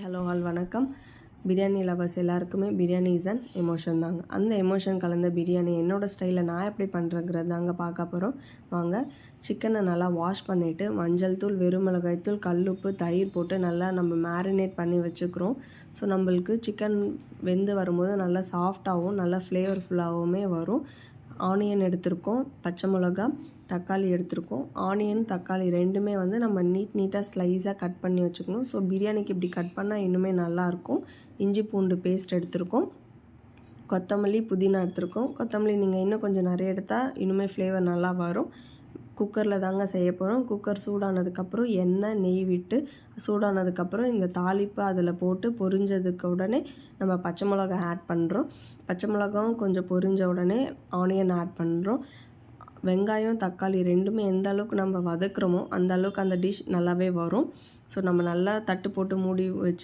Hello all வணக்கம். Biryani lovers எல்லாருக்குமே biryani is an emotion தாங்க. அந்த எமோஷன் கலந்த பிரியாணி என்னோடய ஸ்டைலில் நான் எப்படி பண்ணுறேங்கிறது தாங்க பார்க்க போகிறோம். வாங்க. சிக்கனை நல்லா வாஷ் பண்ணிவிட்டு மஞ்சள் தூள், வெறும் மிளகாய் தூள், கல்லுப்பு, தயிர் போட்டு நல்லா நம்ம மேரினேட் பண்ணி வச்சுக்கிறோம். ஸோ நம்மளுக்கு சிக்கன் வெந்து வரும்போது நல்லா சாஃப்டாகவும் நல்லா ஃப்ளேவர்ஃபுல்லாகவுமே வரும். ஆனியன் எடுத்திருக்கோம், பச்சை மிளகா, தக்காளி எடுத்திருக்கோம். ஆனியன், தக்காளி ரெண்டுமே வந்து நம்ம நீட்டாக ஸ்லைஸாக கட் பண்ணி வச்சுக்கணும். ஸோ பிரியாணிக்கு இப்படி கட் பண்ணால் இன்னுமே நல்லாயிருக்கும். இஞ்சி பூண்டு பேஸ்ட் எடுத்திருக்கோம். கொத்தமல்லி, புதினா எடுத்திருக்கோம். கொத்தமல்லி நீங்கள் இன்னும் கொஞ்சம் நிறைய எடுத்தால் இன்னுமே ஃப்ளேவர் நல்லா வரும். குக்கரில் தாங்க செய்ய போகிறோம். குக்கர் சூடானதுக்கப்புறம் எண்ணெய், நெய் விட்டு சூடானதுக்கப்புறம் இந்த தாளிப்பு அதில் போட்டு பொரிஞ்சதுக்கு உடனே நம்ம பச்சை மிளகா ஆட் பண்ணுறோம். பச்சை மிளகாவும் கொஞ்சம் பொரிஞ்ச உடனே ஆனியன் ஆட் பண்ணுறோம். வெங்காயம், தக்காளி ரெண்டுமே எந்த அளவுக்கு நம்ம வதக்குறோமோ அந்த அளவுக்கு அந்த டிஷ் நல்லாவே வரும். ஸோ நம்ம நல்லா தட்டு போட்டு மூடி வச்சு